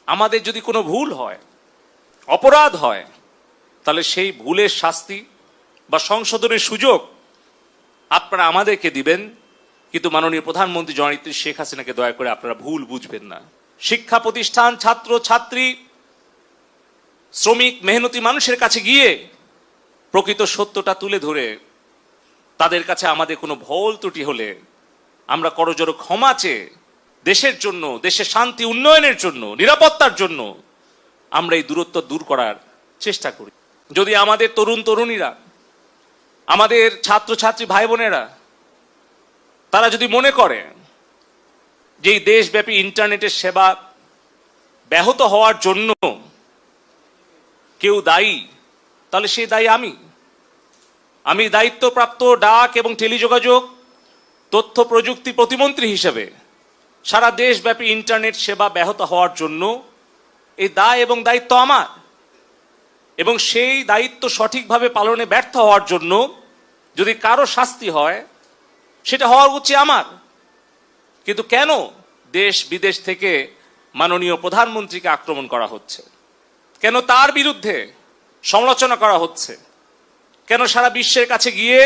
আমাদের যদি কোনো ভুল হয়, অপরাধ হয়, তাহলে সেই ভুলের শাস্তি বা সংশোধনের সুযোগ আপনারা আমাদেরকে দিবেন। কিন্তু মাননীয় প্রধানমন্ত্রী জননেত্রী শেখ হাসিনাকে দয়া করে আপনারা ভুল বুঝবেন না। শিক্ষা প্রতিষ্ঠান, ছাত্র ছাত্রী, শ্রমিক, মেহনতি মানুষের কাছে গিয়ে প্রকৃত সত্যটা তুলে ধরে তাদের কাছে আমাদের কোনো ভুল ত্রুটি হলে আমরা করজোড়ে ক্ষমা চেয়ে দেশের জন্য, দেশের শান্তি উন্নয়নের জন্য, নিরাপত্তার জন্য আমরা এই দূরত্ব দূর করার চেষ্টা করি। যদি আমাদের তরুণ তরুণীরা, আমাদের ছাত্রছাত্রী ভাই বোনেরা তারা যদি মনে করে যে এই দেশব্যাপী ইন্টারনেটের সেবা ব্যাহত হওয়ার জন্য কেউ দায়ী, তাহলে সেই দায়ী আমি দায়িত্বপ্রাপ্ত ডাক এবং টেলিযোগাযোগ তথ্য প্রযুক্তি প্রতিমন্ত্রী হিসেবে সারা দেশব্যাপী ইন্টারনেট সেবা ব্যাহত হওয়ার জন্য এই দায় এবং দায়িত্ব আমার, এবং সেই দায়িত্ব সঠিকভাবে পালনে ব্যর্থ হওয়ার জন্য যদি কারো শাস্তি হয় সেটা হওয়া উচিত আমার। কিন্তু কেন দেশ বিদেশ থেকে মাননীয় প্রধানমন্ত্রীকে আক্রমণ করা হচ্ছে? কেন তার বিরুদ্ধে সমালোচনা করা হচ্ছে? কেন সারা বিশ্বের কাছে গিয়ে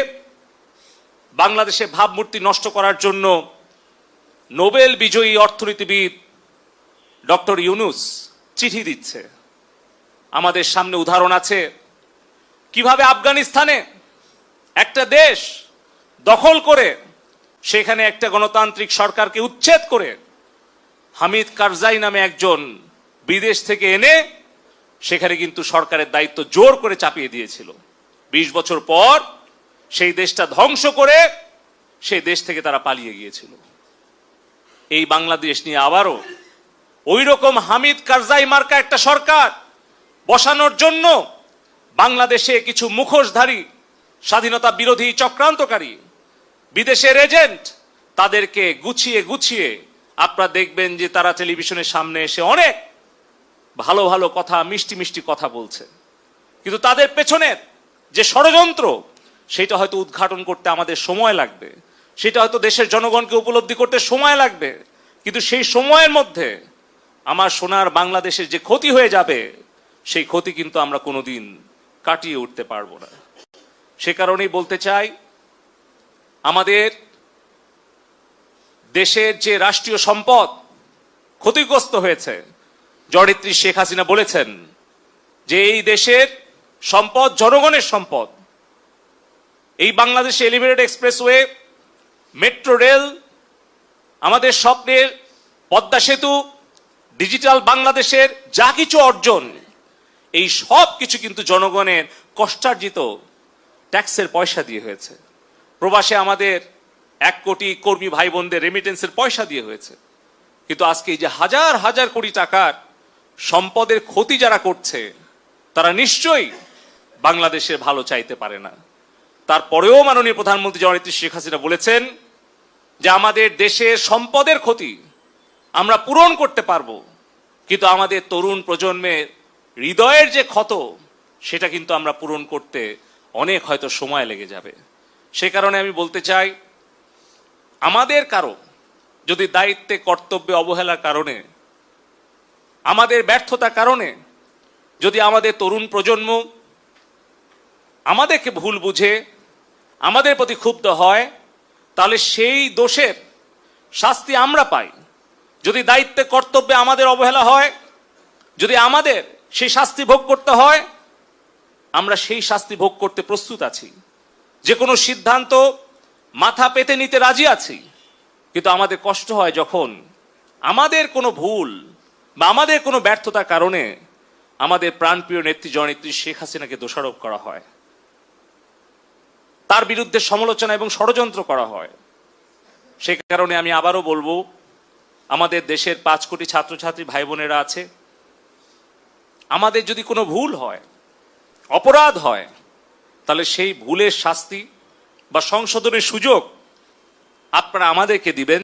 বাংলাদেশের ভাবমূর্তি নষ্ট করার জন্য নোবেল বিজয়ী অর্থনীতিবিদ ডক্টর ইউনুস চিঠি দিচ্ছে? আমাদের সামনে উদাহরণ আছে কিভাবে আফগানিস্তানে একটা দেশ দখল করে সেখানে একটা গণতান্ত্রিক সরকারকে উচ্ছেদ করে হামিদ কারজাই নামে একজন বিদেশ থেকে এনে সেখানে কিন্তু সরকারের দায়িত্ব জোর করে চাপিয়ে দিয়েছিল। ২০ বছর পর সেই দেশটা ধ্বংস করে সেই দেশ থেকে তারা পালিয়ে গিয়েছিল। এই বাংলাদেশ নিয়ে আবারও ওই রকম হামিদ কারজাই মার্কা একটা সরকার বসানোর জন্য বাংলাদেশে কিছু মুখোশধারী স্বাধীনতা বিরোধী চক্রান্তকারী বিদেশের এজেন্ট তাদেরকে গুছিয়ে গুছিয়ে আপনারা দেখবেন যে তারা টেলিভিশনের সামনে এসে অনেক ভালো ভালো কথা, মিষ্টি মিষ্টি কথা বলছে, কিন্তু তাদের পেছনের যে ষড়যন্ত্র সেটা হয়তো উদ্ঘাটন করতে আমাদের সময় লাগবে, সেটা হয়তো দেশের জনগণকে উপলব্ধি করতে সময় লাগবে। কিন্তু সেই সময়ের মধ্যে আমার সোনার বাংলাদেশের যে ক্ষতি হয়ে যাবে সেই ক্ষতি কিন্তু আমরা কোনোদিন কাটিয়ে উঠতে পারবো না। সে কারণেই বলতে চাই, আমাদের দেশের যে রাষ্ট্রীয় সম্পদ ক্ষতিগ্রস্ত হয়েছে, জননেত্রী শেখ হাসিনা বলেছেন যে এই দেশের সম্পদ জনগণের সম্পদ। এই বাংলাদেশে এলিভেটেড এক্সপ্রেসওয়ে, মেট্রো রেল, আমাদের স্বপ্নের পদ্মা সেতু, ডিজিটাল বাংলাদেশের যা কিছু অর্জন, এই সব কিছু কিন্তু জনগণের কষ্টার্জিত ট্যাক্সের পয়সা দিয়ে হয়েছে। প্রবাসে আমাদের 1 কোটি কর্মী ভাই বোনদের রেমিটেন্সের পয়সা দিয়ে হয়েছে। কিন্তু আজকে এই যে হাজার হাজার কোটি টাকার সম্পদের ক্ষতি যারা করছে তারা নিশ্চয়ই বাংলাদেশের ভালো চাইতে পারে না। তারপরেও মাননীয় প্রধানমন্ত্রী জননেত্রী শেখ হাসিনা বলেছেন যে আমাদের দেশের সম্পদের ক্ষতি আমরা পূরণ করতে পারবো, কিন্তু আমাদের তরুণ প্রজন্মের হৃদয়ের যে ক্ষত সেটা কিন্তু আমরা পূরণ করতে অনেক হয়তো সময় লেগে যাবে। সে কারণে আমি বলতে চাই, আমাদের কারো যদি দায়িত্বে কর্তব্যে অবহেলার কারণে, আমাদের ব্যর্থতার কারণে যদি আমাদের তরুণ প্রজন্ম আমাদেরকে ভুল বুঝে আমাদের প্রতি ক্ষুব্ধ হয়, তাহলে সেই দোষের শাস্তি আমরা পাই। যদি দায়িত্বে কর্তব্যে আমাদের অবহেলা হয়, যদি আমাদের সেই শাস্তি ভোগ করতে হয়, আমরা সেই শাস্তি ভোগ করতে প্রস্তুত আছি। যে কোনো সিদ্ধান্ত মাথা পেতে নিতে রাজি আছি। কিন্তু আমাদের কষ্ট হয় যখন আমাদের কোনো ভুল বা আমাদের কোনো ব্যর্থতার কারণে আমাদের প্রাণপ্রিয় নেত্রী জননেত্রী শেখ হাসিনাকে দোষারোপ করা হয়, তার বিরুদ্ধে সমালোচনা এবং ষড়যন্ত্র করা হয়। সে কারণে আমি আবারও বলবো, আমাদের দেশের 5 কোটি ছাত্রছাত্রী ভাই বোনেরা আছে, আমাদের যদি কোনো ভুল হয়, অপরাধ হয়, তাহলে সেই ভুলের শাস্তি বা সংশোধনের সুযোগ আপনারা আমাদেরকে দিবেন।